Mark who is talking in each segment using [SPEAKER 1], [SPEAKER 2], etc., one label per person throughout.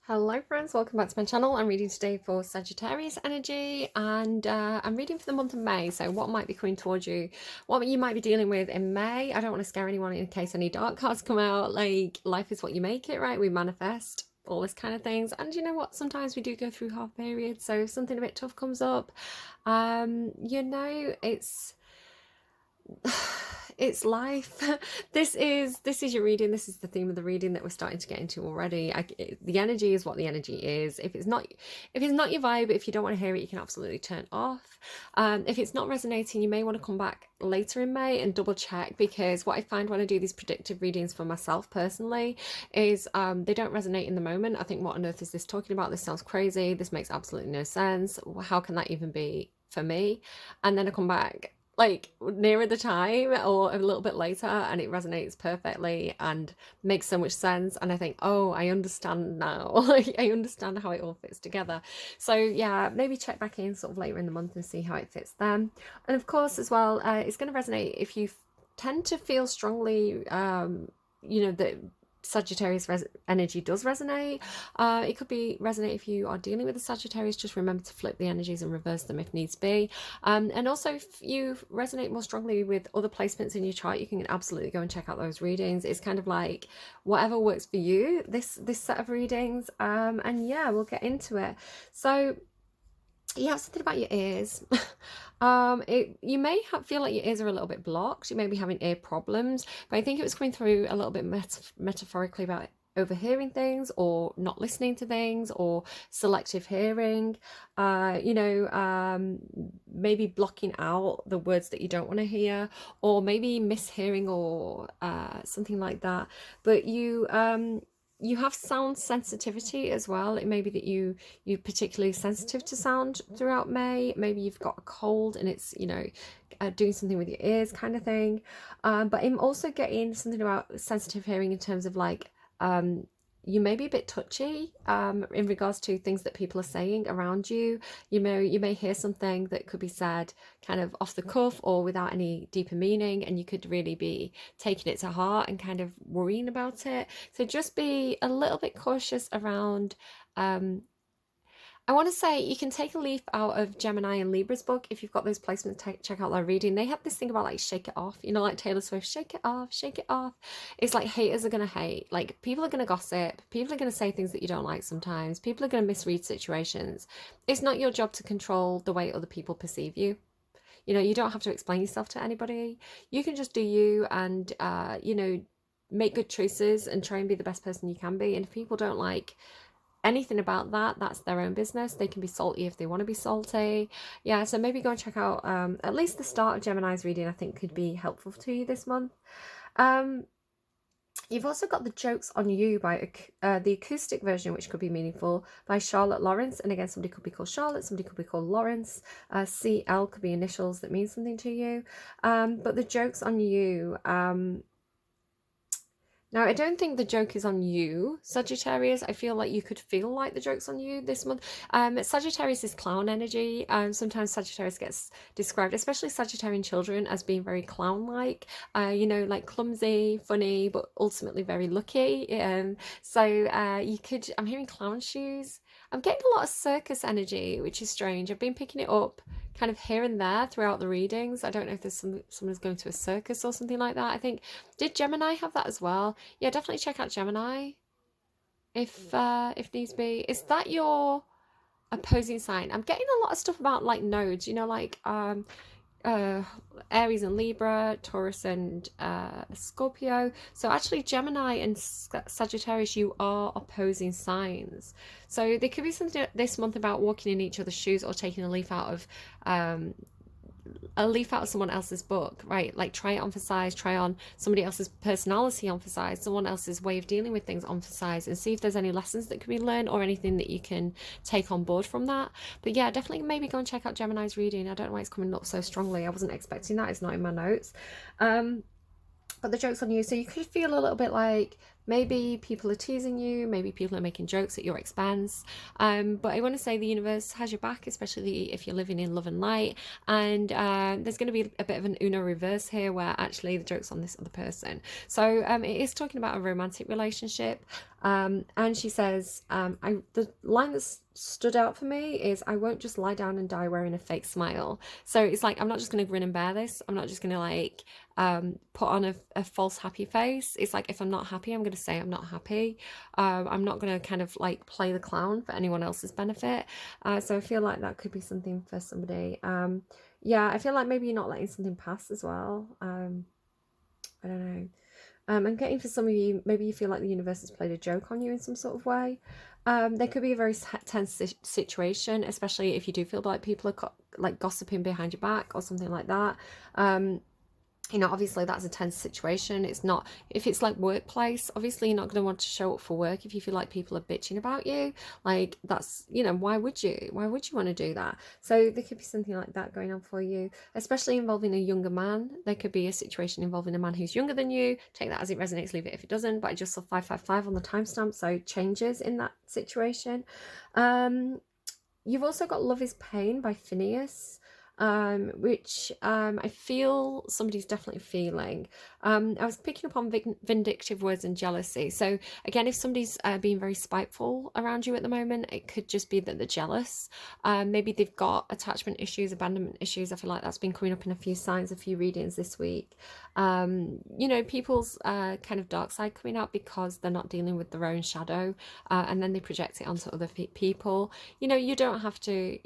[SPEAKER 1] Hello friends, welcome back to my channel. I'm reading today for Sagittarius energy and I'm reading for the month of May. So what might be coming towards you, what you might be dealing with in May. I don't want to scare anyone in case any dark cards come out. Like, life is what you make it, right? We manifest all this kind of things. And you know what? Sometimes we do go through hard periods. So if something a bit tough comes up, it's it's life. This is your reading. This is the theme of the reading that we're starting to get into already. The energy is what the energy is. If it's not your vibe, if you don't want to hear it, you can absolutely turn off. If it's not resonating, you may want to come back later in May and double check, because what I find when I do these predictive readings for myself personally is they don't resonate in the moment. I think, what on earth is this talking about? This sounds crazy. This makes absolutely no sense. How can that even be for me? And then I come back like nearer the time or a little bit later and it resonates perfectly and makes so much sense, and I think, oh, I understand now. Like, I understand how it all fits together. So yeah, maybe check back in sort of later in the month and see how it fits then. And of course as well, it's going to resonate if you tend to feel strongly that Sagittarius energy does resonate. It could be resonate if you are dealing with a Sagittarius. Just remember to flip the energies and reverse them if needs be. And also, if you resonate more strongly with other placements in your chart, you can absolutely go and check out those readings. It's kind of like whatever works for you, this set of readings. And yeah, we'll get into it. So you have something about your ears. You may feel like your ears are a little bit blocked. You may be having ear problems, but I think it was coming through a little bit metaphorically about overhearing things or not listening to things or selective hearing. Maybe blocking out the words that you don't want to hear, or maybe mishearing or something like that. But you have sound sensitivity as well. It may be that you're particularly sensitive to sound throughout May. Maybe you've got a cold and it's doing something with your ears kind of thing. But I'm also getting something about sensitive hearing in terms of like you may be a bit touchy in regards to things that people are saying around you. You may hear something that could be said kind of off the cuff or without any deeper meaning, and you could really be taking it to heart and kind of worrying about it. So just be a little bit cautious around um, I want to say you can take a leaf out of Gemini and Libra's book. If you've got those placements, check out their reading. They have this thing about like shake it off, like Taylor Swift, shake it off, shake it off. It's like haters are going to hate. Like, people are going to gossip. People are going to say things that you don't like sometimes. People are going to misread situations. It's not your job to control the way other people perceive you. You don't have to explain yourself to anybody. You can just do you and, make good choices and try and be the best person you can be. And if people don't like anything about that, that's their own business. They can be salty if they want to be salty. Yeah, so maybe go and check out at least the start of Gemini's reading. I think could be helpful to you this month. You've also got The Jokes on You by the acoustic version, which could be meaningful, by Charlotte Lawrence. And again, somebody could be called Charlotte, somebody could be called Lawrence. CL could be initials that mean something to you. But The Jokes on You, now, I don't think the joke is on you, Sagittarius. I feel like you could feel like the joke's on you this month. Sagittarius is clown energy. Sometimes Sagittarius gets described, especially Sagittarian children, as being very clown-like, like clumsy, funny, but ultimately very lucky. I'm hearing clown shoes. I'm getting a lot of circus energy, which is strange. I've been picking it up kind of here and there throughout the readings. I don't know if there's someone's going to a circus or something like that. I think, did Gemini have that as well? Yeah, definitely check out Gemini if needs be. Is that your opposing sign? I'm getting a lot of stuff about like nodes, like uh, Aries and Libra, Taurus and Scorpio. So actually Gemini and Sagittarius, you are opposing signs. So there could be something this month about walking in each other's shoes or taking a leaf out of someone else's book, right? Like, try it on for size, try on somebody else's personality on for size, someone else's way of dealing with things on for size, and see if there's any lessons that can be learned or anything that you can take on board from that. But yeah, definitely maybe go and check out Gemini's reading. I don't know why it's coming up so strongly. I wasn't expecting that. It's not in my notes. But the joke's on you. So you could feel a little bit like maybe people are teasing you, maybe people are making jokes at your expense. But I want to say the universe has your back, especially if you're living in love and light. And there's going to be a bit of an Uno reverse here, where actually the joke's on this other person. So it is talking about a romantic relationship. And she says, the line that stood out for me is, I won't just lie down and die wearing a fake smile. So it's like, I'm not just going to grin and bear this. I'm not just going to like put on a false happy face. It's like, if I'm not happy, I'm going to say I'm not happy. I'm not going to kind of like play the clown for anyone else's benefit. So I feel like that could be something for somebody. Yeah, I feel like maybe you're not letting something pass as well. I don't know. I'm getting for some of you, maybe you feel like the universe has played a joke on you in some sort of way. There could be a very tense situation, especially if you do feel like people are like gossiping behind your back or something like that. You know, obviously that's a tense situation. It's not, if it's like workplace, obviously you're not going to want to show up for work if you feel like people are bitching about you. Like, that's, you know, why would you want to do that? So there could be something like that going on for you, especially involving a younger man. There could be a situation involving a man who's younger than you. Take that as it resonates, leave it if it doesn't. But I just saw 555 on the timestamp, so changes in that situation. You've also got Love is Pain by Phineas, which I feel somebody's definitely feeling. I was picking up on vindictive words and jealousy. So again, if somebody's being very spiteful around you at the moment, it could just be that they're jealous. Maybe they've got attachment issues, abandonment issues. I feel like that's been coming up in a few signs, a few readings this week. You know, people's kind of dark side coming out because they're not dealing with their own shadow, and then they project it onto other people. You know, you don't have to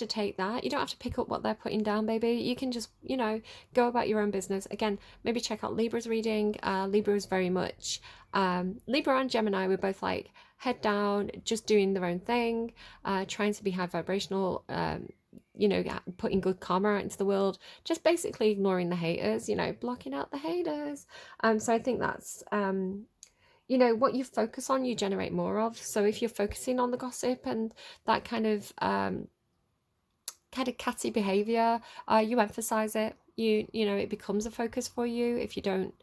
[SPEAKER 1] take that. You don't have to pick up what they're putting down, baby. You can just, you know, go about your own business. Again, maybe check out Libra's reading. Libra is very much Libra and Gemini were both like head down, just doing their own thing, trying to be high vibrational, you know, putting good karma out into the world, just basically ignoring the haters, you know, blocking out the haters. So I think that's you know, what you focus on, you generate more of. So if you're focusing on the gossip and that kind of catty behavior, you emphasize it. You know, it becomes a focus for you if you don't,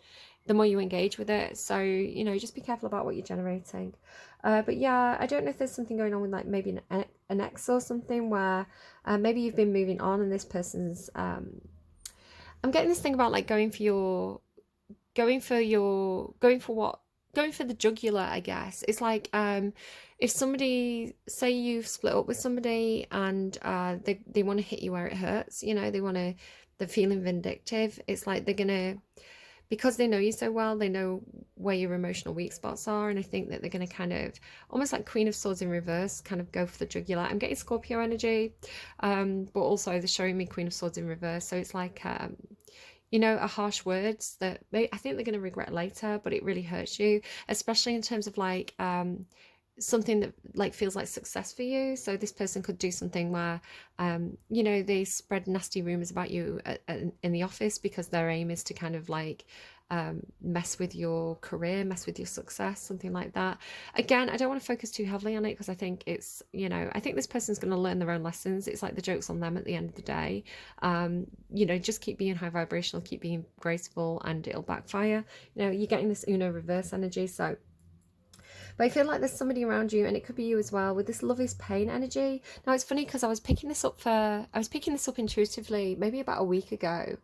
[SPEAKER 1] the more you engage with it. So, you know, just be careful about what you're generating. But yeah, I don't know if there's something going on with like maybe an ex or something where maybe you've been moving on and this person's I'm getting this thing about like going for the jugular, I guess. It's like if somebody, say you've split up with somebody and they want to hit you where it hurts, you know, they're feeling vindictive. It's like they're gonna, because they know you so well, they know where your emotional weak spots are, and I think that they're going to kind of, almost like Queen of Swords in reverse, kind of go for the jugular. I'm getting Scorpio energy, but also they're showing me Queen of Swords in reverse, so it's like you know, are harsh words that I think they're going to regret later, but it really hurts you, especially in terms of like something that like feels like success for you. So this person could do something where you know, they spread nasty rumors about you in the office because their aim is to kind of like mess with your career, mess with your success, something like that. Again, I don't want to focus too heavily on it because I think it's, you know, I think this person's going to learn their own lessons. It's like the joke's on them at the end of the day. You know, just keep being high vibrational, keep being graceful, and it'll backfire. You know, you're getting this Uno reverse energy, so. But I feel like there's somebody around you, and it could be you as well, with this love is pain energy. Now it's funny because I was picking this up intuitively maybe about a week ago.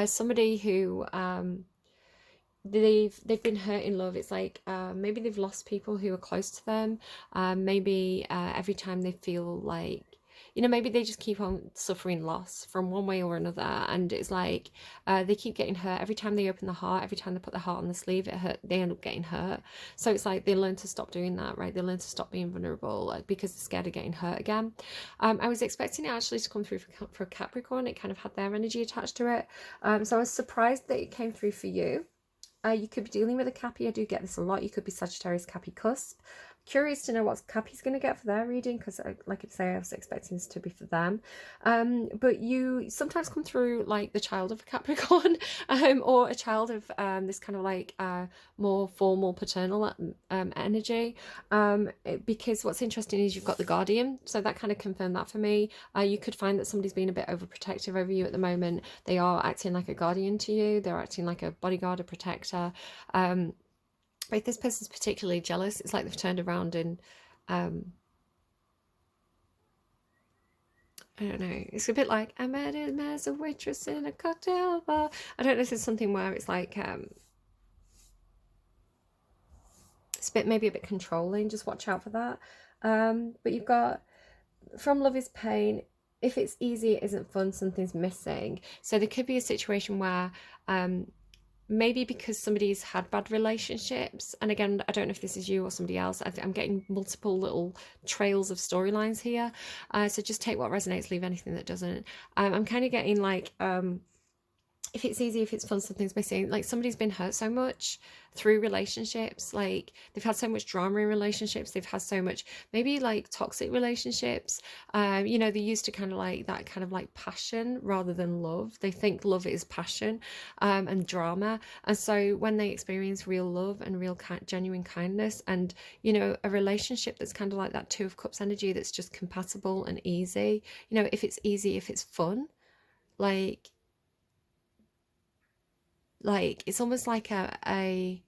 [SPEAKER 1] Somebody who they've been hurt in love. It's like maybe they've lost people who are close to them. Maybe every time they feel like, you know, maybe they just keep on suffering loss from one way or another, and it's like they keep getting hurt every time they open the heart. Every time they put the heart on the sleeve, they end up getting hurt. So it's like they learn to stop doing that, right? They learn to stop being vulnerable, like, because they're scared of getting hurt again. I was expecting it actually to come through for Capricorn. It kind of had their energy attached to it, so I was surprised that it came through for you. You could be dealing with a Cappy. I do get this a lot. You could be Sagittarius Cappy cusp. Curious to know what Cappy's going to get for their reading, because like I say, I was expecting this to be for them. But you sometimes come through like the child of a Capricorn, or a child of this kind of like more formal paternal energy. Because what's interesting is you've got the Guardian, so that kind of confirmed that for me. You could find that somebody's being a bit overprotective over you at the moment. They are acting like a guardian to you. They're acting like a bodyguard, a protector. If this person's particularly jealous, it's like they've turned around and I don't know, it's a bit like, I met him as a waitress in a cocktail bar. I don't know if it's something where it's like It's maybe a bit controlling. Just watch out for that. But you've got from love is pain. If it's easy, it isn't fun, something's missing. So there could be a situation where maybe because somebody's had bad relationships, and again, I don't know if this is you or somebody else, I'm getting multiple little trails of storylines here. So just take what resonates, leave anything that doesn't. I'm kind of getting like, if it's easy, if it's fun, something's missing. Like somebody's been hurt so much through relationships, like they've had so much drama in relationships, they've had so much maybe like toxic relationships. You know, they're used to kind of like that kind of like passion rather than love. They think love is passion and drama, and so when they experience real love and real genuine kindness, and you know, a relationship that's kind of like that Two of Cups energy, that's just compatible and easy. You know, if it's easy, if it's fun, like it's almost like a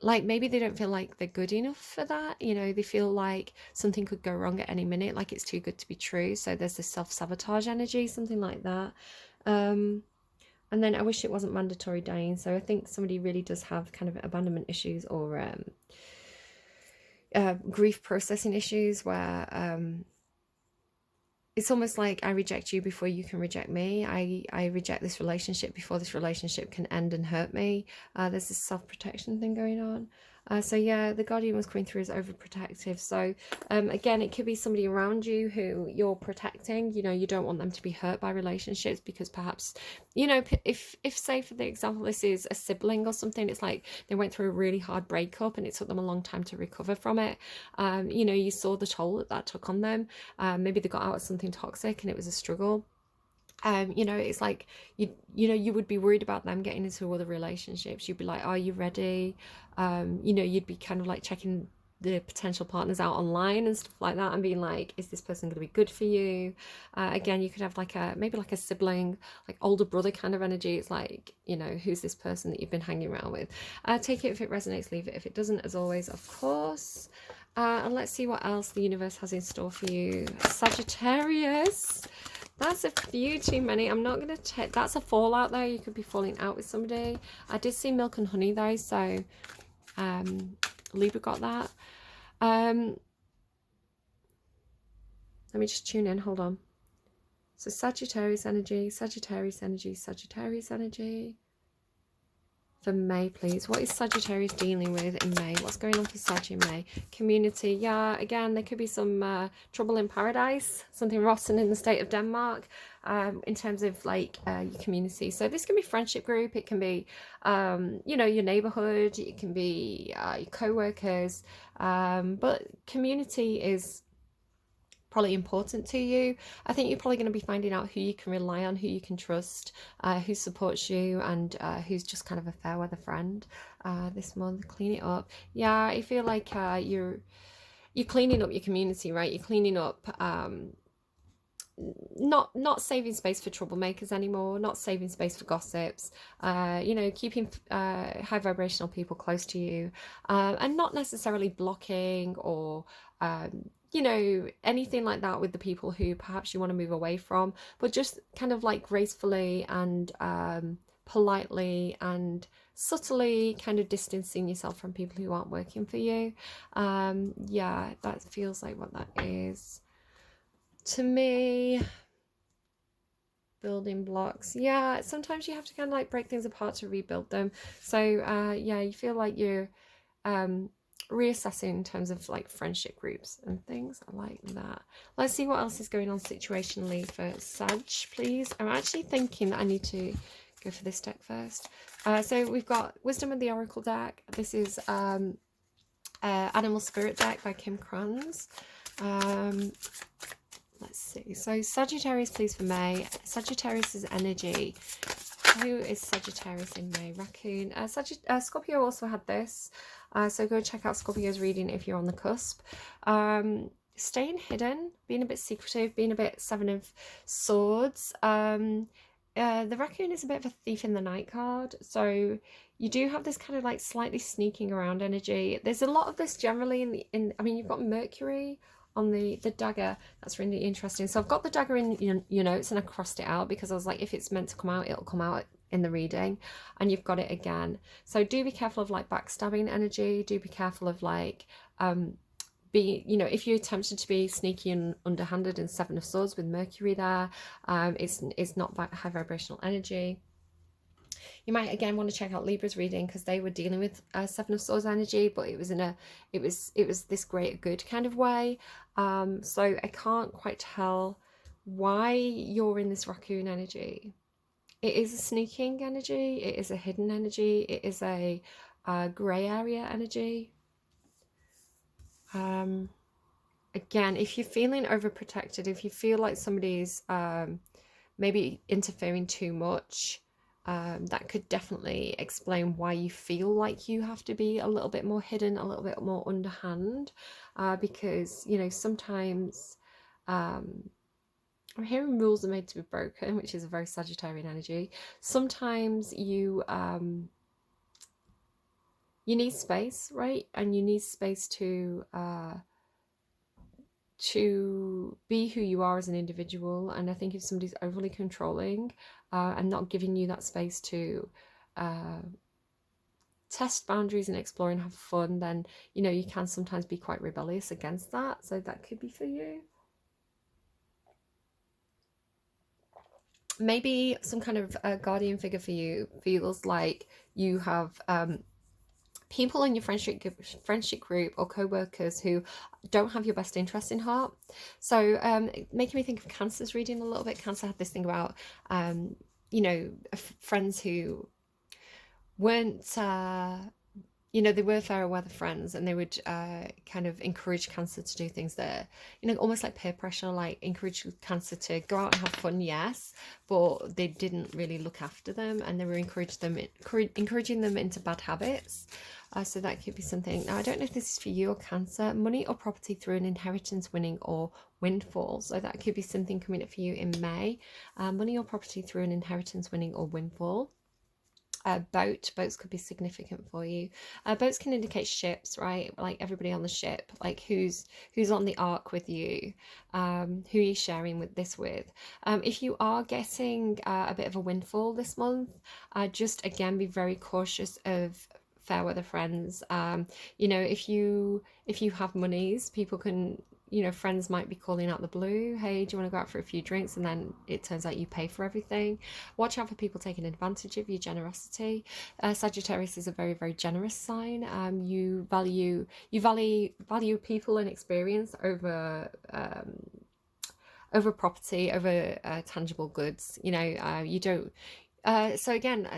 [SPEAKER 1] like maybe they don't feel like they're good enough for that. You know, they feel like something could go wrong at any minute, like it's too good to be true. So there's this self-sabotage energy, something like that. And then I wish it wasn't mandatory dying. So I think somebody really does have kind of abandonment issues, or grief processing issues, where it's almost like I reject you before you can reject me. I reject this relationship before this relationship can end and hurt me. There's this self-protection thing going on. So yeah, the Guardian was coming through as overprotective. So again, it could be somebody around you who you're protecting. You know, you don't want them to be hurt by relationships, because perhaps, you know, if say for the example, this is a sibling or something, it's like they went through a really hard breakup and it took them a long time to recover from it. You know, you saw the toll that took on them. Maybe they got out of something toxic and it was a struggle. You know, it's like you know, you would be worried about them getting into other relationships. You'd be like, are you ready? You know, you'd be kind of like checking the potential partners out online and stuff like that, and being like, is this person going to be good for you? Again, you could have like maybe like a sibling, like older brother kind of energy. It's like, you know, who's this person that you've been hanging around with? Take it if it resonates, leave it if it doesn't, as always, of course. And let's see what else the universe has in store for you, Sagittarius. That's a few too many. I'm not going to take... That's a fallout though. You could be falling out with somebody. I did see milk and honey though, so Libra got that. Let me just tune in. Hold on. So Sagittarius energy, Sagittarius energy, Sagittarius energy. For May, please. What is Sagittarius dealing with in May? What's going on for Sag in May? Community. Yeah, again, there could be some trouble in paradise. Something rotten in the state of Denmark in terms of like your community. So this can be friendship group. It can be, you know, your neighborhood. It can be your co-workers. But community is probably important to you. I think you're probably going to be finding out who you can rely on, who you can trust, who supports you, and who's just kind of a fair weather friend this month. Clean it up. Yeah, I feel like you're cleaning up your community, right? You're cleaning up not saving space for troublemakers anymore, not saving space for gossips, you know, keeping high vibrational people close to you, and not necessarily blocking or you know, anything like that with the people who perhaps you want to move away from, but just kind of like gracefully and politely and subtly kind of distancing yourself from people who aren't working for you. Yeah, that feels like what that is to me. Building blocks. Yeah, sometimes you have to kind of like break things apart to rebuild them. So yeah, you feel like you're reassessing in terms of like friendship groups and things. I like that. Let's see what else is going on situationally for Sag, please. I'm actually thinking that I need to go for this deck first. So we've got Wisdom of the Oracle deck. This is Animal Spirit deck by Kim Kranz. Let's see. So Sagittarius, please, for May. Sagittarius's energy. Who is Sagittarius in May? Raccoon. Scorpio also had this. So go check out Scorpio's reading if you're on the cusp. Staying hidden, being a bit secretive, being a bit Seven of Swords. The raccoon is a bit of a thief in the night card. So you do have this kind of like slightly sneaking around energy. There's a lot of this generally I mean, you've got Mercury on the dagger. That's really interesting. So I've got the dagger in your notes and I crossed it out because I was like, if it's meant to come out, it'll come out in the reading, and you've got it again. So do be careful of like backstabbing energy. Do be careful of like if you're tempted to be sneaky and underhanded in Seven of Swords with Mercury there, it's not high vibrational energy. You might again want to check out Libra's reading, because they were dealing with Seven of Swords energy, but it was this great good kind of way. So I can't quite tell why you're in this raccoon energy. It is a sneaking energy. It is a hidden energy. It is a grey area energy. Again, if you're feeling overprotected, if you feel like somebody's maybe interfering too much, that could definitely explain why you feel like you have to be a little bit more hidden, a little bit more underhand, because, you know, sometimes I'm hearing rules are made to be broken, which is a very Sagittarian energy. Sometimes you need space, right? And you need space to be who you are as an individual. And I think if somebody's overly controlling and not giving you that space to test boundaries and explore and have fun, then, you know, you can sometimes be quite rebellious against that. So that could be for you. Maybe some kind of guardian figure for you feels like you have people in your friendship group or co-workers who don't have your best interest in heart. So making me think of Cancer's reading a little bit. Cancer had this thing about friends who weren't they were fair weather friends, and they would kind of encourage Cancer to do things that, you know, almost like peer pressure, like encourage Cancer to go out and have fun, yes, but they didn't really look after them, and they were encouraging them into bad habits. So that could be something. Now, I don't know if this is for you or Cancer. Money or property through an inheritance, winning, or windfall. So that could be something coming up for you in May. Money or property through an inheritance, winning, or windfall. Boats could be significant for you. Boats can indicate ships, right? Like everybody on the ship, like who's on the ark with you, who are you sharing this with. If you are getting a bit of a windfall this month, just again be very cautious of fair weather friends. If you have monies, people can, friends might be calling out the blue. Hey, do you want to go out for a few drinks? And then it turns out you pay for everything. Watch out for people taking advantage of your generosity. Sagittarius is a very, very generous sign. You value people and experience over property, over tangible goods. You don't. So again,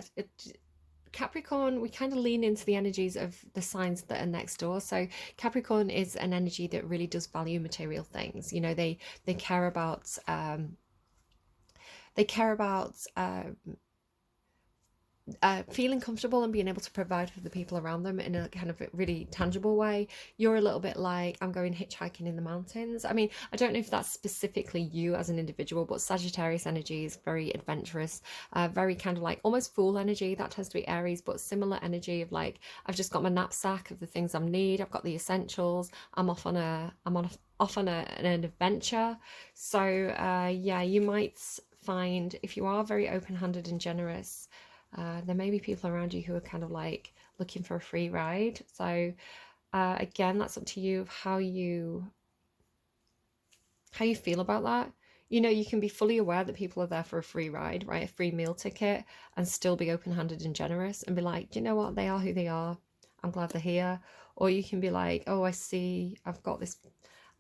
[SPEAKER 1] Capricorn, we kind of lean into the energies of the signs that are next door. So Capricorn is an energy that really does value material things. They care about feeling comfortable and being able to provide for the people around them in a kind of really tangible way. You're a little bit like, I'm going hitchhiking in the mountains. I mean, I don't know if that's specifically you as an individual, but Sagittarius energy is very adventurous, very kind of like almost fool energy. That tends to be Aries, but similar energy of like, I've just got my knapsack of the things I need. I've got the essentials. I'm off on an adventure. So yeah, you might find, if you are very open-handed and generous, there may be people around you who are kind of like looking for a free ride. So again, that's up to you of how you feel about that. You can be fully aware that people are there for a free ride, right? A free meal ticket, and still be open-handed and generous and be like, do you know what? They are who they are. I'm glad they're here. Or you can be like, oh, I see, I've got this,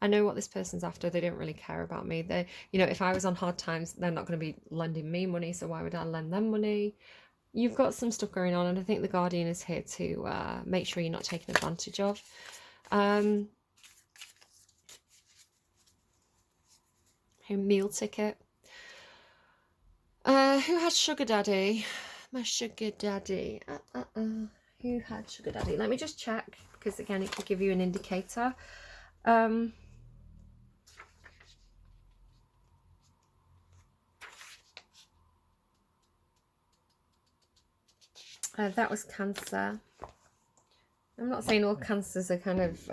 [SPEAKER 1] I know what this person's after. They don't really care about me. They, if I was on hard times, they're not going to be lending me money. So why would I lend them money? You've got some stuff going on, and I think the Guardian is here to make sure you're not taken advantage of. A meal ticket. Who had sugar daddy? My sugar daddy. Who had sugar daddy? Let me just check, because again, it could give you an indicator. That was Cancer. I'm not saying all Cancers are kind of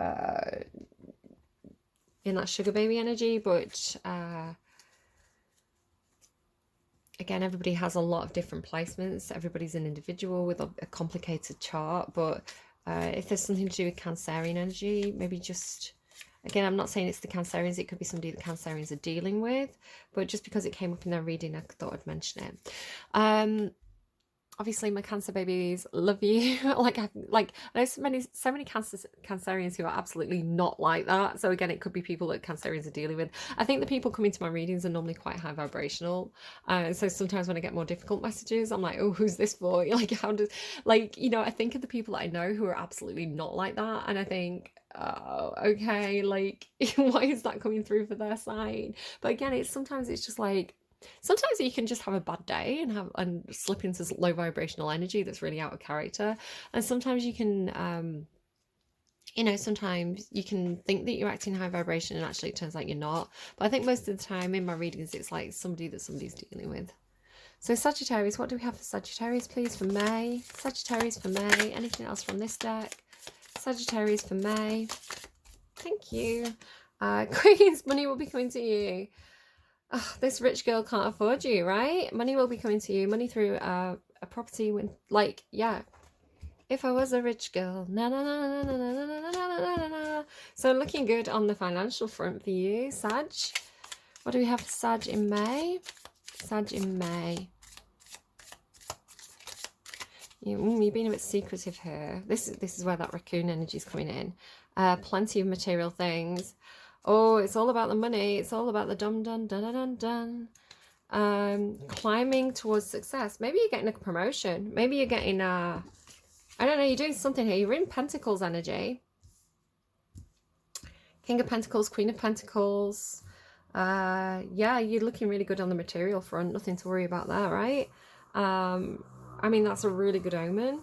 [SPEAKER 1] in that sugar baby energy, but again, everybody has a lot of different placements. Everybody's an individual with a complicated chart, but if there's something to do with Cancerian energy, maybe just, again, I'm not saying it's the Cancerians, it could be somebody that Cancerians are dealing with, but just because it came up in their reading, I thought I'd mention it. Obviously my Cancer babies, love you. I know so many Cancerians who are absolutely not like that. So again, it could be people that Cancerians are dealing with. I think the people coming to my readings are normally quite high vibrational. So sometimes when I get more difficult messages, I'm like, oh, who's this for? Like, how does, like, you know, I think of the people that I know who are absolutely not like that, and I think, oh, okay, like, why is that coming through for their side? But again, sometimes it's just like, sometimes you can just have a bad day and slip into low vibrational energy that's really out of character, and sometimes you can you know, sometimes you can think that you're acting high vibration and actually it turns out you're not. But I think most of the time in my readings it's like somebody that somebody's dealing with. So Sagittarius, what do we have for Sagittarius, please, for May? Sagittarius for May. Anything else from this deck? Sagittarius for May. Thank you. Queens, money will be coming to you. Oh, this rich girl can't afford you, right? Money will be coming to you. Money through a property when, like, yeah. If I was a rich girl, na na na na na na na na na na na. So looking good on the financial front for you, Sag. What do we have for Sag in May? Sag in May. You've been a bit secretive here. This is where that raccoon energy is coming in. Plenty of material things. Oh, it's all about the money. It's all about the dum dum dun dun dun dun. Climbing towards success. Maybe you're getting a promotion. Maybe you're getting I don't know, you're doing something here. You're in Pentacles energy. King of Pentacles, Queen of Pentacles. Yeah, you're looking really good on the material front. Nothing to worry about there, right? I mean, that's a really good omen.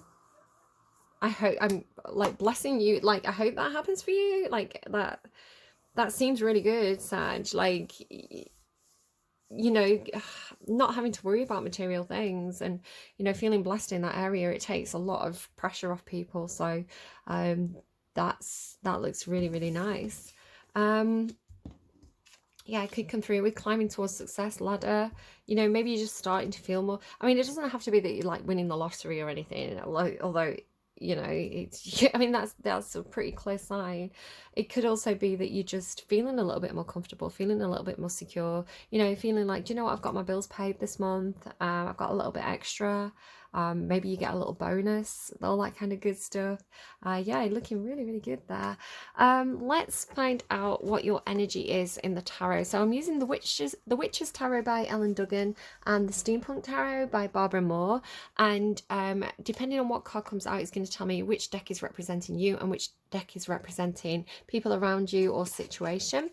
[SPEAKER 1] I hope, I'm like blessing you. Like, I hope that happens for you. Like, that seems really good, Sag. Like, you know, not having to worry about material things and, you know, feeling blessed in that area, it takes a lot of pressure off people. So that looks really, really nice. Yeah, it could come through with climbing towards success ladder. You know, maybe you're just starting to feel more. I mean, it doesn't have to be that you're like winning the lottery or anything, although you know, it's, I mean, that's a pretty clear sign. It could also be that you're just feeling a little bit more comfortable, feeling a little bit more secure, you know, feeling like, do you know what, I've got my bills paid this month, I've got a little bit extra, maybe you get a little bonus, all that kind of good stuff. Yeah, looking really, really good there. Let's find out what your energy is in the tarot. So I'm using the Witches Tarot by Ellen Duggan and the Steampunk Tarot by Barbara Moore, and depending on what card comes out, it's going to tell me which deck is representing you and which deck is representing people around you or situation.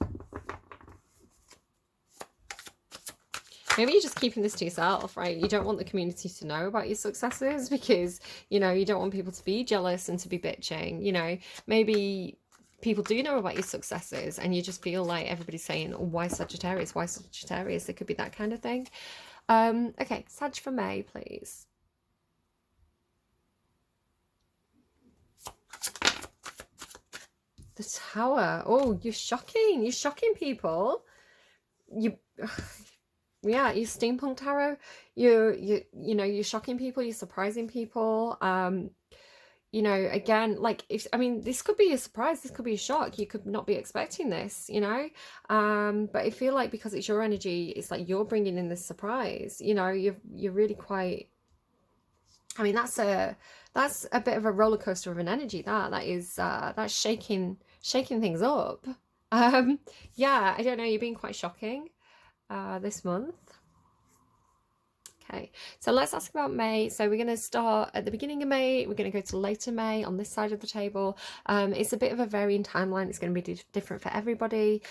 [SPEAKER 1] Maybe you're just keeping this to yourself, right? You don't want the community to know about your successes because, you know, you don't want people to be jealous and to be bitching. You know, maybe people do know about your successes and you just feel like everybody's saying, oh, why Sagittarius? Why Sagittarius? It could be that kind of thing. Okay, Sag for May, please. The Tower. Oh, you're shocking. You're shocking people. Yeah, you Steampunk Tarot. You know, you're shocking people. You're surprising people. You know, again, like, if, I mean, this could be a surprise. This could be a shock. You could not be expecting this, you know. But I feel like because it's your energy, it's like you're bringing in this surprise. You know, you're really quite. I mean, that's a bit of a roller coaster of an energy. That's shaking things up. Yeah, I don't know. You're being quite shocking this month. Okay, so let's ask about May. So we're going to start at the beginning of May. We're going to go to later May on this side of the table. It's a bit of a varying timeline. It's going to be different for everybody.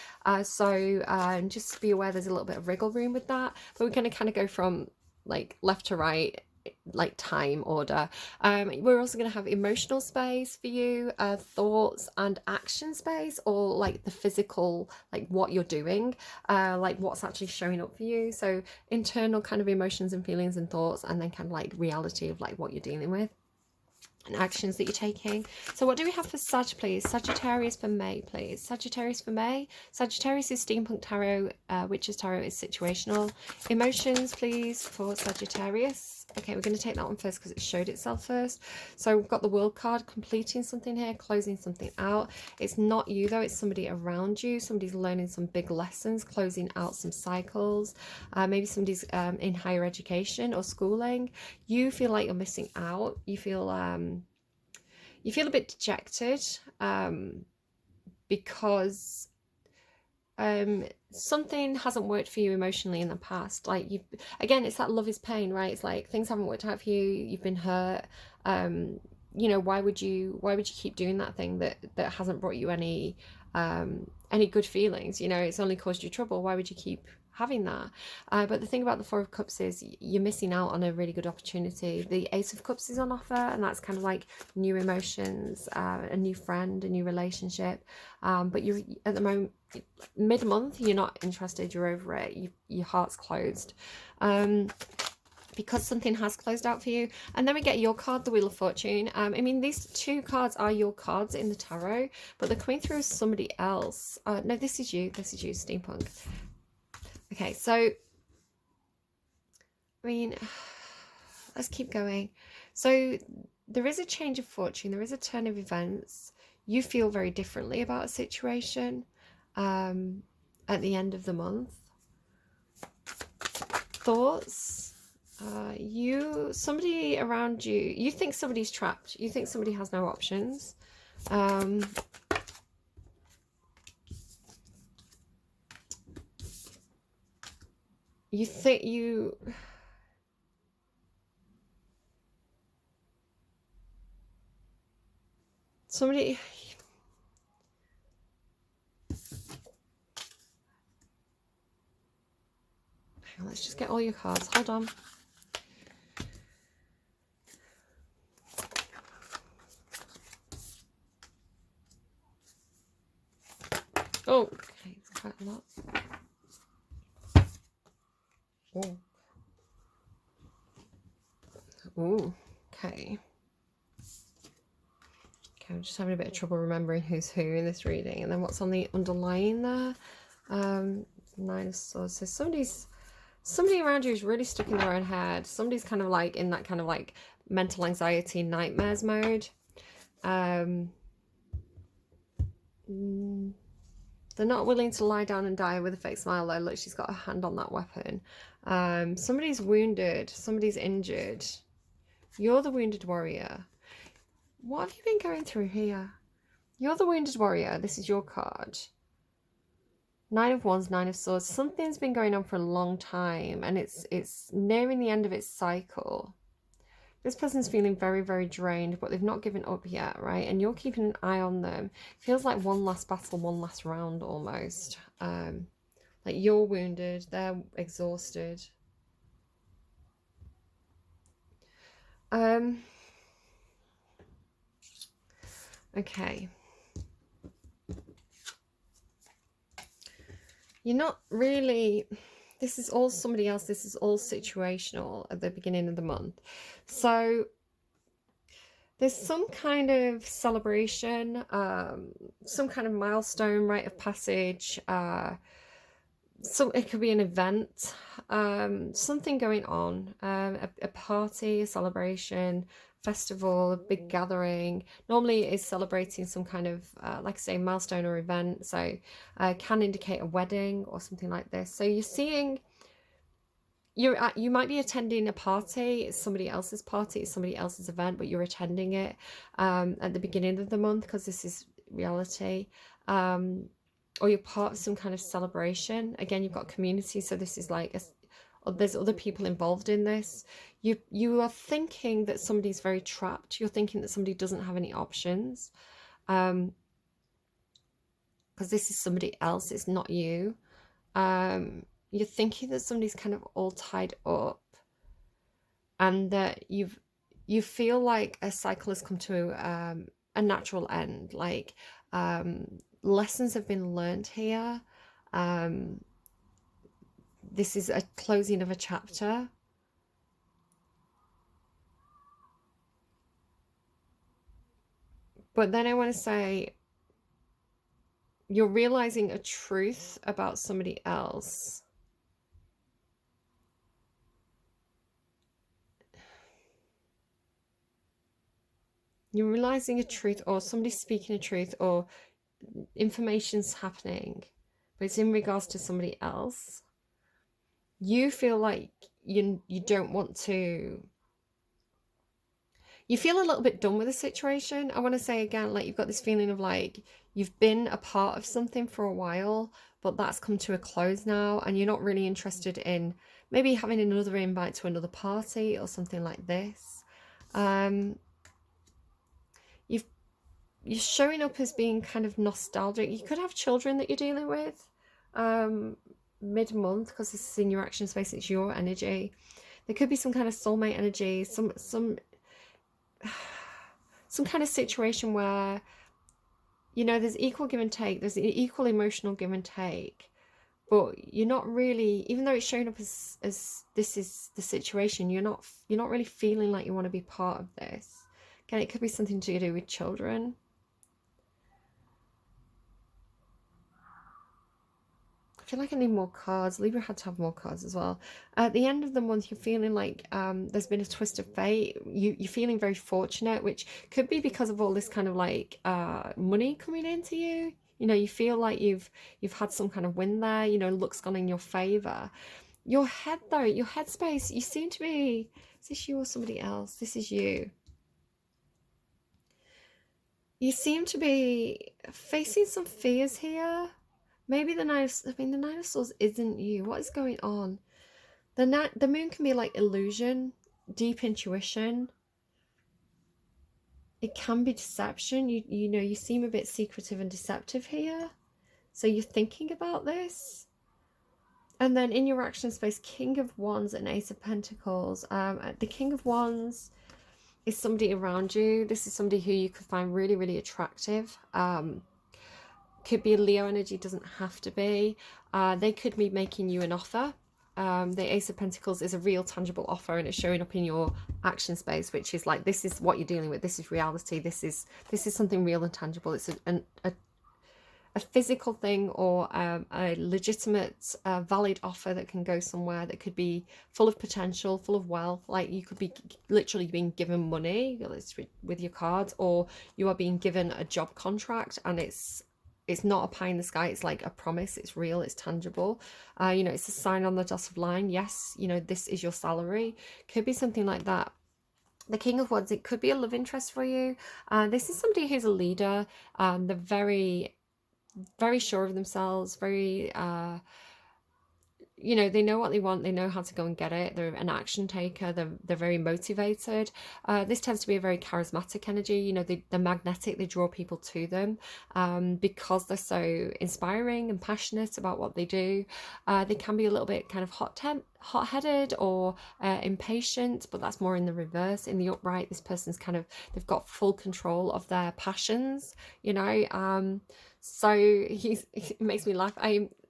[SPEAKER 1] So just be aware there's a little bit of wriggle room with that. But we're going to kind of go from like left to right, like time order. We're also going to have emotional space for you, thoughts and action space, or like the physical, like what you're doing, like what's actually showing up for you. So internal kind of emotions and feelings and thoughts, and then kind of like reality of like what you're dealing with. and actions that you're taking. So what do we have for Sag, please? Sagittarius for May, please. Sagittarius for May. Sagittarius is Steampunk Tarot. Witches Tarot is situational. Emotions, please, for Sagittarius. Okay, we're going to take that one first because it showed itself first. So we've got the World card, completing something here, closing something out. It's not you though, it's somebody around you. Somebody's learning some big lessons, closing out some cycles. Maybe somebody's in higher education or schooling. You feel like you're missing out. You feel a bit dejected because something hasn't worked for you emotionally in the past. Like, you, again, it's that love is pain, right? It's like things haven't worked out for you, you've been hurt. You know, why would you keep doing that thing that hasn't brought you any good feelings? You know, it's only caused you trouble. Why would you keep having that? But the thing about the Four of Cups is you're missing out on a really good opportunity. The Ace of Cups is on offer, and that's kind of like new emotions, a new friend, a new relationship. But you're at the moment, mid-month, you're not interested, you're over it, your heart's closed. Because something has closed out for you. And then we get your card, the Wheel of Fortune. I mean, these two cards are your cards in the tarot, but they're coming through as somebody else. No, this is you, Steampunk. Okay, so, I mean, let's keep going. So there is a change of fortune, there is a turn of events. You feel very differently about a situation at the end of the month. Thoughts? Somebody around you, you think somebody's trapped. You think somebody has no options. You think somebody, hang on, let's just get all your cards. Hold on. Oh, okay, it's quite a lot. Oh. Oh, okay. Okay, I'm just having a bit of trouble remembering who's who in this reading. And then what's on the underlying there? Nine of Swords. So somebody around you is really stuck in their own head. Somebody's kind of like in that kind of like mental anxiety nightmares mode. They're not willing to lie down and die with a fake smile though. Look, she's got her hand on that weapon. Somebody's wounded. Somebody's injured. You're the wounded warrior. What have you been going through here? You're the wounded warrior. This is your card. Nine of Wands, Nine of Swords. Something's been going on for a long time, and it's nearing the end of its cycle. This person's feeling very, very drained, but they've not given up yet, right? And you're keeping an eye on them. Feels like one last battle, one last round almost. Like you're wounded, they're exhausted. Okay. You're not really, this is all somebody else, this is all situational at the beginning of the month. So there's some kind of celebration, some kind of milestone, rite of passage, it could be an event, something going on, a party, a celebration, festival, a big gathering. Normally it is celebrating some kind of, like I say, milestone or event. So can indicate a wedding or something like this. So you're seeing, you might be attending a party, it's somebody else's party, it's somebody else's event, but you're attending it at the beginning of the month because this is reality. Or you're part of some kind of celebration. Again, you've got community, so this is like there's other people involved in this. You are thinking that somebody's very trapped. You're thinking that somebody doesn't have any options, because this is somebody else, it's not you. You're thinking that somebody's kind of all tied up, and that you feel like a cycle has come to a natural end. Like lessons have been learned here. This is a closing of a chapter. But then I want to say, you're realizing a truth about somebody else. You're realizing a truth, or somebody's speaking a truth, or information's happening, but it's in regards to somebody else. You feel like you don't want to. You feel a little bit done with the situation. I want to say again, like, you've got this feeling of like you've been a part of something for a while, but that's come to a close now, and you're not really interested in maybe having another invite to another party or something like this. You're showing up as being kind of nostalgic. You could have children that you're dealing with mid-month, because this is in your action space, it's your energy. There could be some kind of soulmate energy, some kind of situation where, you know, there's equal give and take, there's equal emotional give and take, but you're not really, even though it's showing up as this is the situation, you're not really feeling like you want to be part of this. Again, it could be something to do with children. I feel like I need more cards. Libra had to have more cards as well. At the end of the month, you're feeling like there's been a twist of fate. You're feeling very fortunate, which could be because of all this kind of like money coming into you. You know, you feel like you've had some kind of win there. You know, luck's gone in your favor. Your head though, your headspace, you seem to be. Is this you or somebody else? This is you. You seem to be facing some fears here. Maybe the Nine of Swords isn't you. What is going on? The moon can be like illusion, deep intuition. It can be deception. You know, you seem a bit secretive and deceptive here. So you're thinking about this. And then in your action space, King of Wands and Ace of Pentacles. The King of Wands is somebody around you. This is somebody who you could find really, really attractive. Could be a Leo energy, doesn't have to be. They could be making you an offer. The Ace of Pentacles is a real tangible offer, and it's showing up in your action space, which is like, this is what you're dealing with. This is reality. This is something real and tangible. It's a physical thing, or a legitimate, valid offer that can go somewhere, that could be full of potential, full of wealth. Like, you could be literally being given money with your cards, or you are being given a job contract, and it's not a pie in the sky. It's like a promise. It's real. It's tangible. You know, it's a sign on the dotted line. Yes, you know, this is your salary. Could be something like that. The King of Wands, it could be a love interest for you. This is somebody who's a leader. They're very, very sure of themselves. Very, you know, they know what they want. They know how to go and get it. They're an action taker. They're very motivated. This tends to be a very charismatic energy. You know, they're magnetic. They draw people to them because they're so inspiring and passionate about what they do. They can be a little bit kind of hot-headed or impatient, but that's more in the reverse. In the upright, this person's kind of, they've got full control of their passions, you know. So it makes me laugh.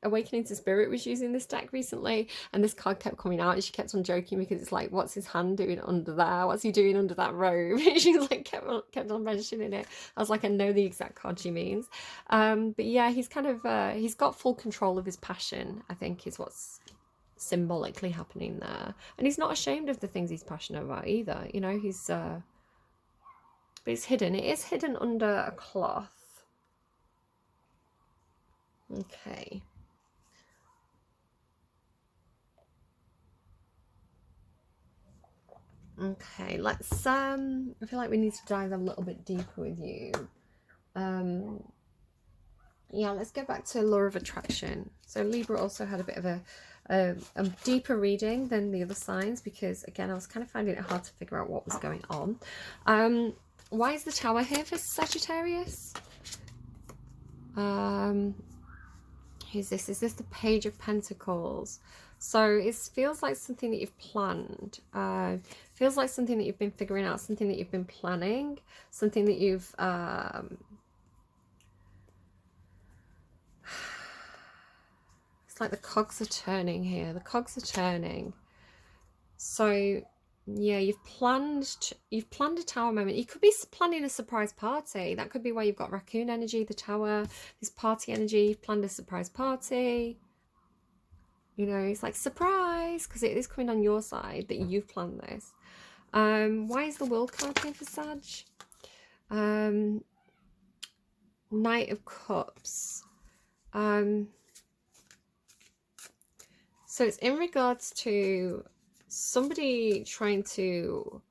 [SPEAKER 1] Awakening to Spirit was using this deck recently, and this card kept coming out, and she kept on joking because it's like, what's his hand doing under there? What's he doing under that robe? She was like, kept on mentioning it. I was like, I know the exact card she means. But yeah, he's kind of he's got full control of his passion, I think, is what's symbolically happening there. And he's not ashamed of the things he's passionate about either. You know, he's but it's hidden. It is hidden under a cloth. Okay. Okay, let's I feel like we need to dive a little bit deeper with you. Yeah, let's go back to Law of Attraction. So Libra also had a bit of a deeper reading than the other signs, because again, I was kind of finding it hard to figure out what was going on. Why is the Tower here for Sagittarius? Who's this? Is this the Page of Pentacles? So it feels like something that you've planned. Feels like something that you've been figuring out, something that you've been planning, something that you've it's like the cogs are turning here. The cogs are turning. So Yeah, you've planned a tower moment. You could be planning a surprise party. That could be why you've got raccoon energy, the tower, this party energy. You've planned a surprise party. You know, it's like surprise because it is coming on your side that you've planned this. Why is the world card here for Sag? Knight of Cups. So it's in regards to somebody trying to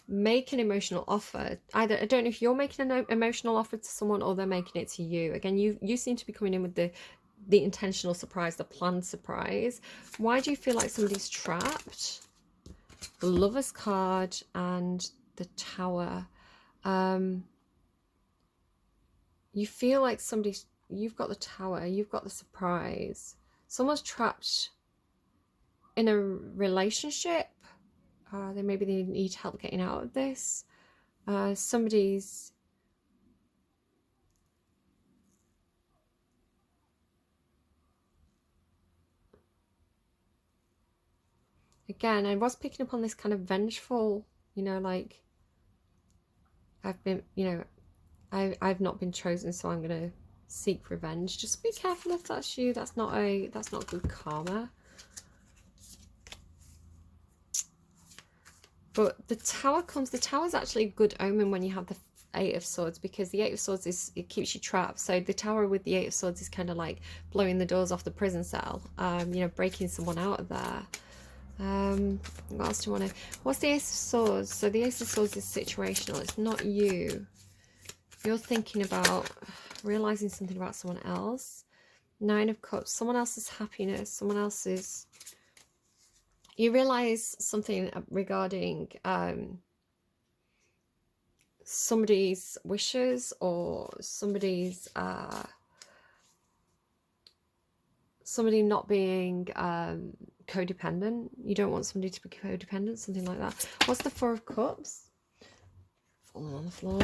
[SPEAKER 1] make an emotional offer. Either, I don't know if you're making an emotional offer to someone or they're making it to you. Again, you seem to be coming in with the intentional surprise, the planned surprise. Why do you feel like somebody's trapped? The Lover's card and the Tower. You feel like you've got the Tower, you've got the surprise. Someone's trapped in a relationship. Maybe they need help getting out of this. Somebody's again, I was picking up on this kind of vengeful, you know, like I've been, you know, I've not been chosen, so I'm gonna seek revenge. Just be careful if that's you. That's not good karma. But the tower's actually a good omen when you have the Eight of Swords, because the Eight of Swords it keeps you trapped. So the tower with the Eight of Swords is kind of like blowing the doors off the prison cell, you know, breaking someone out of there. What else do you want to... What's the Ace of Swords? So the Ace of Swords is situational. It's not you. You're thinking about realizing something about someone else. Nine of Cups. Someone else's happiness. Someone else's... You realize something regarding somebody's wishes or somebody's... somebody not being codependent. You don't want somebody to be codependent, something like that. What's the Four of Cups? Falling on the floor.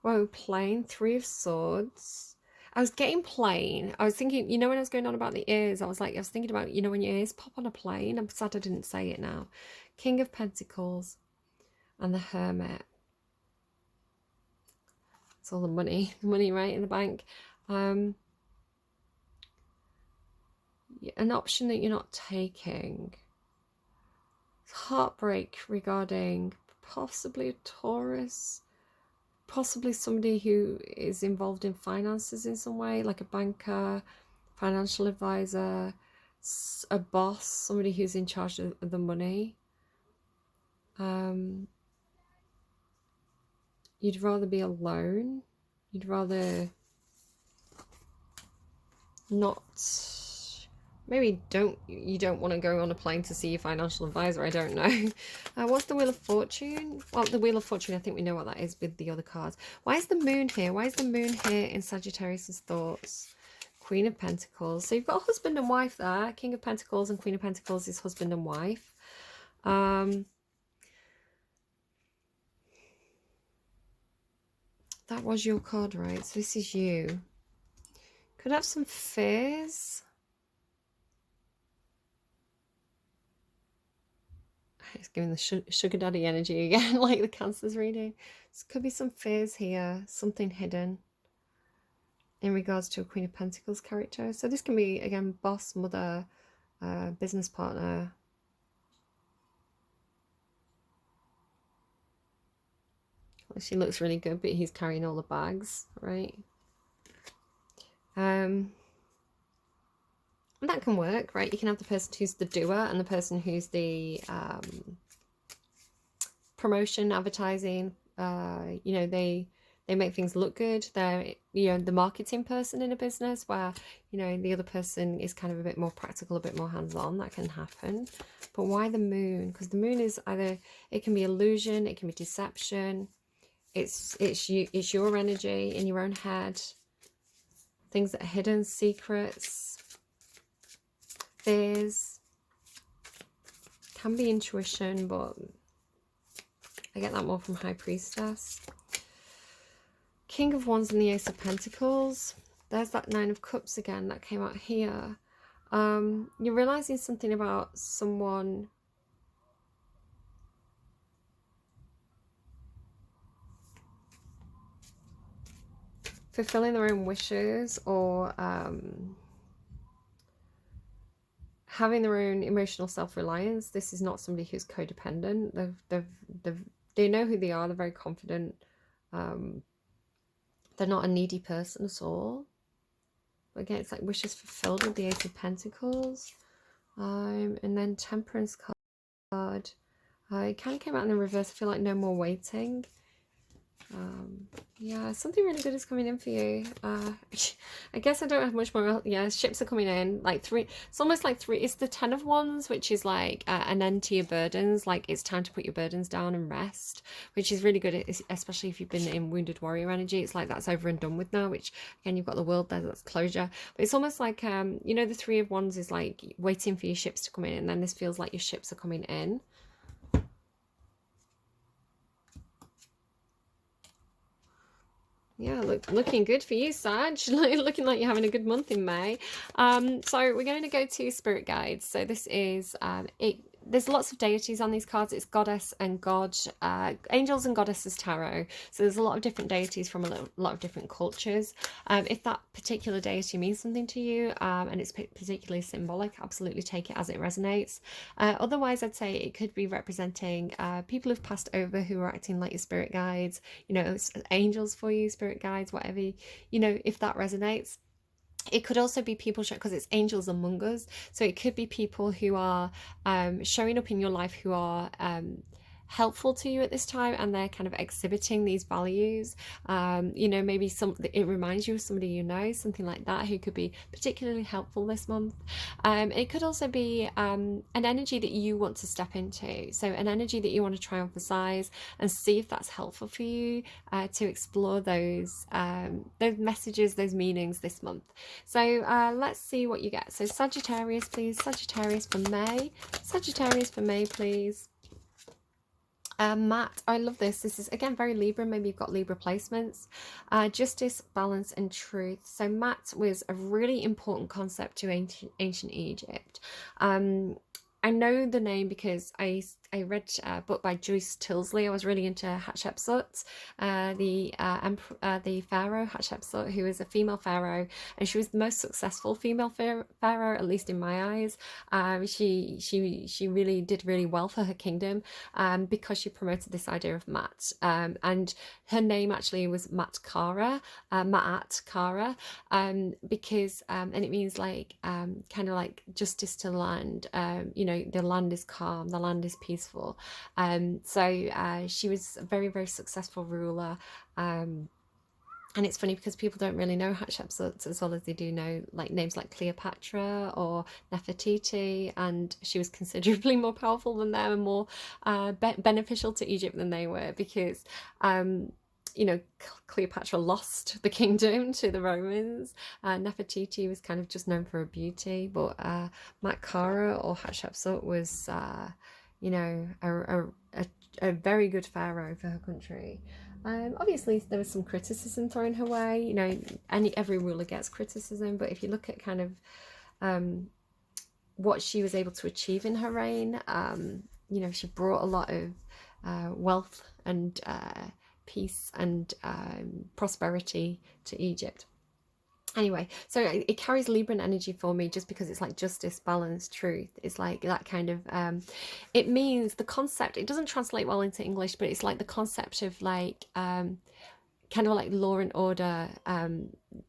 [SPEAKER 1] Whoa, plain. Three of Swords. I was getting plain. I was thinking, you know, when I was going on about the ears, I was thinking about, you know, when your ears pop on a plane. I'm sad I didn't say it now. King of Pentacles and the Hermit. It's all the money right in the bank. An option that you're not taking. Heartbreak regarding possibly a Taurus, possibly somebody who is involved in finances in some way, like a banker, financial advisor, a boss, somebody who's in charge of the money. You'd rather be alone. You'd rather not... Maybe you don't want to go on a plane to see your financial advisor. I don't know. What's the Wheel of Fortune? Well, the Wheel of Fortune, I think we know what that is with the other cards. Why is the Moon here? Why is the Moon here in Sagittarius's thoughts? Queen of Pentacles. So you've got husband and wife there. King of Pentacles and Queen of Pentacles is husband and wife. That was your card, right? So this is you. Could have some fears. It's giving the sugar daddy energy again, like the Cancer's reading. So could be some fears here, something hidden in regards to a Queen of Pentacles character. So this can be, again, boss, mother, business partner. Well, she looks really good, but he's carrying all the bags, right? And that can work, right? You can have the person who's the doer and the person who's the promotion, advertising. You know, they make things look good. They're, you know, the marketing person in a business, where, you know, the other person is kind of a bit more practical, a bit more hands-on. That can happen. But why the Moon? Because the Moon is either, it can be illusion, it can be deception. It's your energy in your own head. Things that are hidden, secrets, fears. Can be intuition, but I get that more from High Priestess. King of Wands and the Ace of Pentacles. There's that Nine of Cups again that came out here. You're realizing something about someone fulfilling their own wishes, or having their own emotional self-reliance. This is not somebody who's codependent. They know who they are. They're very confident. They're not a needy person at all. But again, it's like wishes fulfilled with the Ace of Pentacles. And then Temperance card. It kind of came out in the reverse. I feel like no more waiting. Yeah, something really good is coming in for you. I guess I don't have much more. Yeah, ships are coming in, like 3. It's almost like 3. It's the 10 of Wands, which is like an end to your burdens. Like, it's time to put your burdens down and rest, which is really good, especially if you've been in wounded warrior energy. It's like that's over and done with now, which again, you've got the World there, that's closure. But it's almost like you know, the 3 of Wands is like waiting for your ships to come in, and then this feels like your ships are coming in. Yeah, looking good for you, Sag. Looking like you're having a good month in May. So we're going to go to Spirit Guides. So this is there's lots of deities on these cards. It's goddess and god, angels and goddesses tarot. So there's a lot of different deities from a lot of different cultures. If that particular deity means something to you, and it's particularly symbolic, absolutely take it as it resonates. Otherwise, I'd say it could be representing people who've passed over who are acting like your spirit guides, you know, angels for you, spirit guides, whatever, you know, if that resonates. It could also be people, because it's angels among us, so it could be people who are showing up in your life who are helpful to you at this time, and they're kind of exhibiting these values. You know, maybe it reminds you of somebody you know, something like that, who could be particularly helpful this month. It could also be an energy that you want to step into, so an energy that you want to try and emphasize and see if that's helpful for you, to explore those messages, those meanings this month. So let's see what you get. So Sagittarius, please. Sagittarius for May. Sagittarius for May, please. Matt, I love this. This is, again, very Libra. Maybe you've got Libra placements. Justice, balance, and truth. So Matt was a really important concept to ancient Egypt. I know the name because I read a book by Joyce Tilsley. I was really into Hatshepsut, the pharaoh Hatshepsut, who is a female pharaoh, and she was the most successful female pharaoh, at least in my eyes. She really did really well for her kingdom, because she promoted this idea of Mat, and her name actually was Maat Kara, because and it means like kind of like justice to the land. You know, the land is calm, the land is peaceful. So she was a very, very successful ruler. And it's funny because people don't really know Hatshepsut as well as they do know like names like Cleopatra or Nefertiti, and she was considerably more powerful than them and more beneficial to Egypt than they were, because you know, Cleopatra lost the kingdom to the Romans. Nefertiti was kind of just known for her beauty, but Mat Kara or Hatshepsut was, you know, a very good pharaoh for her country. Obviously, there was some criticism thrown her way. You know, every ruler gets criticism, but if you look at kind of what she was able to achieve in her reign, you know, she brought a lot of wealth and peace and prosperity to Egypt. Anyway, so it carries Libran energy for me, just because it's like justice, balance, truth. It's like that kind of it means the concept, it doesn't translate well into English, but it's like the concept of like kind of like law and order,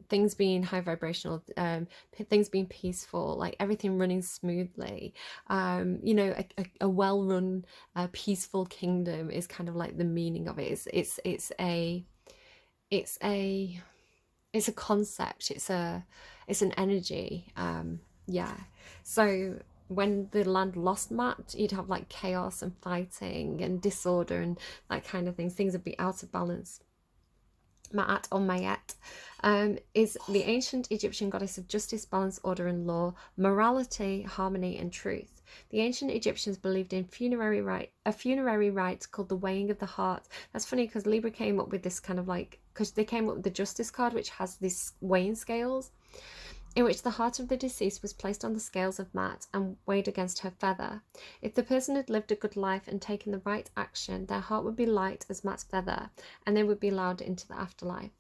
[SPEAKER 1] things being high vibrational, things being peaceful, like everything running smoothly. You know, a well-run, peaceful kingdom is kind of like the meaning of it. It's a concept. It's an energy. Yeah. So when the land lost Mat, you'd have like chaos and fighting and disorder and that kind of thing. Things would be out of balance. Ma'at or Mayet is the ancient Egyptian goddess of justice, balance, order, and law, morality, harmony, and truth. The ancient Egyptians believed in a funerary rite called the weighing of the heart. That's funny because Libra came up with this kind of like, because they came up with the justice card, which has these weighing scales, in which the heart of the deceased was placed on the scales of Mat and weighed against her feather. If the person had lived a good life and taken the right action, their heart would be light as Mat's feather, and they would be allowed into the afterlife.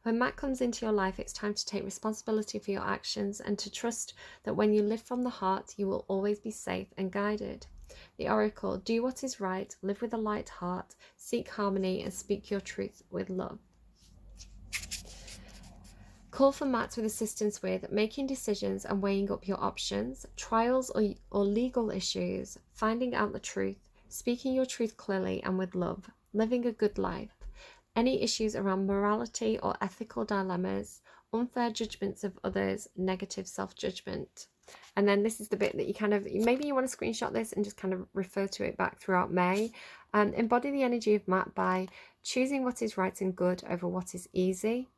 [SPEAKER 1] When Matt comes into your life, it's time to take responsibility for your actions and to trust that when you live from the heart, you will always be safe and guided. The Oracle, do what is right, live with a light heart, seek harmony, and speak your truth with love. Call for Matt with assistance with making decisions and weighing up your options, trials or legal issues, finding out the truth, speaking your truth clearly and with love, living a good life, any issues around morality or ethical dilemmas, unfair judgments of others, negative self-judgment. And then this is the bit that you kind of, maybe you want to screenshot this and just kind of refer to it back throughout May. Embody the energy of Matt by choosing what is right and good over what is easy,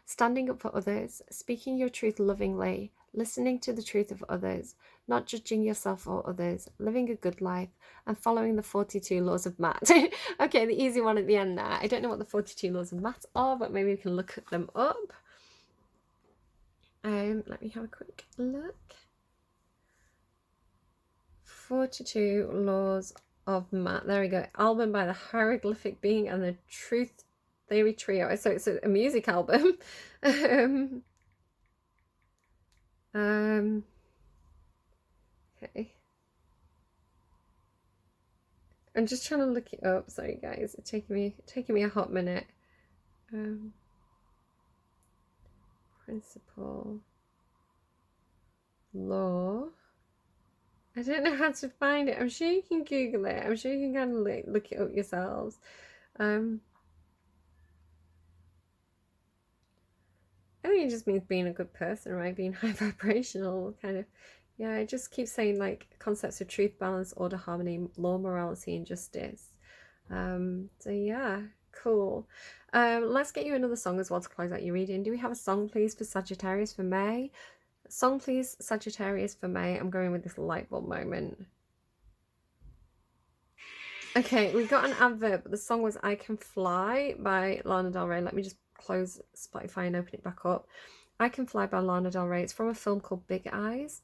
[SPEAKER 1] standing up for others, speaking your truth lovingly, listening to the truth of others, not judging yourself or others, living a good life, and following the 42 laws of Matt. Okay, the easy one at the end there. I don't know what the 42 laws of Matt are, but maybe we can look them up. Let me have a quick look. 42 laws of Matt. There we go. Album by the Hieroglyphic Being and the Truth Theory Trio. So it's a music album. Okay. I'm just trying to look it up. Sorry guys, it's taking me a hot minute. Principle. Law. I don't know how to find it. I'm sure you can Google it. I'm sure you can kind of look it up yourselves. I think it just means being a good person, right? Being high vibrational, kind of. Yeah, I just keep saying like concepts of truth, balance, order, harmony, law, morality, and justice. So yeah, cool. Let's get you another song as well to close out your reading. Do we have a song, please, for Sagittarius for May? Song, please, Sagittarius for May. I'm going with this light bulb moment. Okay, we got an advert, but the song was I Can Fly by Lana Del Rey. Let me just close Spotify and open it back up. I Can Fly by Lana Del Rey. It's from a film called Big Eyes.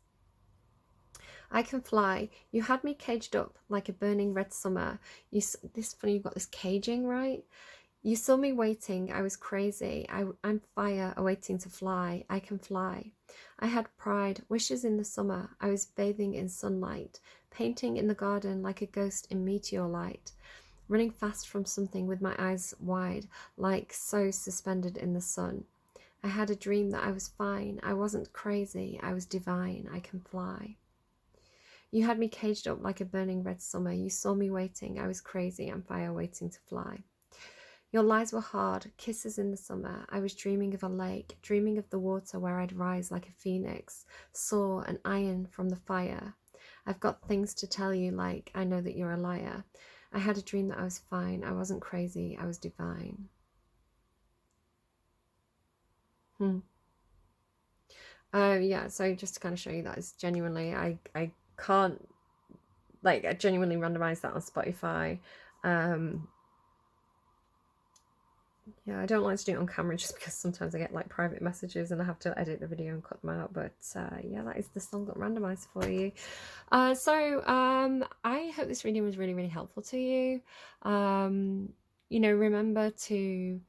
[SPEAKER 1] I can fly. You had me caged up like a burning red summer. This funny, you've got this caging, right? You saw me waiting. I was crazy. I'm fire, awaiting to fly. I can fly. I had pride, wishes in the summer. I was bathing in sunlight, painting in the garden like a ghost in meteor light, running fast from something with my eyes wide, like so suspended in the sun. I had a dream that I was fine. I wasn't crazy. I was divine. I can fly. You had me caged up like a burning red summer. You saw me waiting. I was crazy. I'm fire, waiting to fly. Your lies were hard, kisses in the summer. I was dreaming of a lake, dreaming of the water where I'd rise like a phoenix, soar and iron from the fire. I've got things to tell you, like I know that you're a liar. I had a dream that I was fine. I wasn't crazy. I was divine. Yeah, so just to kind of show you that is genuinely, I can't, like, I genuinely randomized that on Spotify. Yeah, I don't like to do it on camera just because sometimes I get like private messages and I have to edit the video and cut them out. But yeah, that is the song got randomized for you. I hope this reading was really, really helpful to you. You know, remember to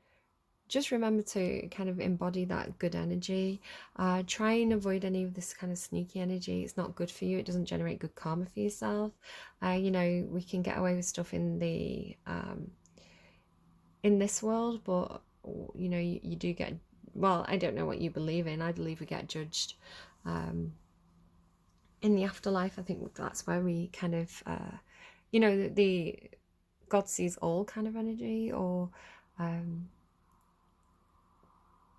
[SPEAKER 1] kind of embody that good energy. Try and avoid any of this kind of sneaky energy. It's not good for you. It doesn't generate good karma for yourself. You know, we can get away with stuff in the in this world, but you know, you do get, well, I don't know what you believe in. I believe we get judged in the afterlife. I think that's where we kind of you know, the God sees all kind of energy, or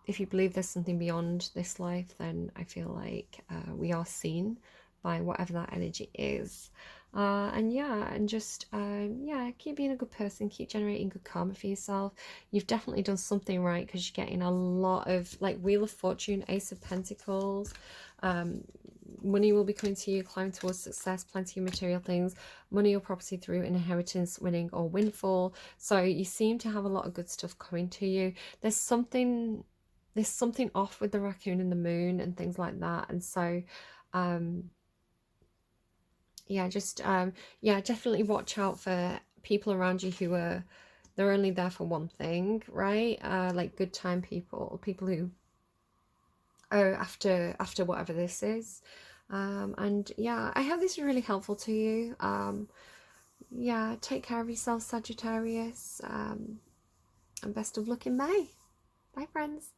[SPEAKER 1] if you believe there's something beyond this life, then I feel like we are seen by whatever that energy is. And yeah, and just yeah, keep being a good person, keep generating good karma for yourself. You've definitely done something right, because you're getting a lot of like Wheel of Fortune, Ace of Pentacles. Money will be coming to you, climb towards success, plenty of material things, money or property through inheritance, winning or windfall. So you seem to have a lot of good stuff coming to you. There's something off with the raccoon and the moon and things like that. And so yeah, just yeah, definitely watch out for people around you who are they're only there for one thing, right? Like good time people, people who are after whatever this is. And yeah, I hope this is really helpful to you. Yeah, take care of yourself, Sagittarius, and best of luck in May. Bye, friends.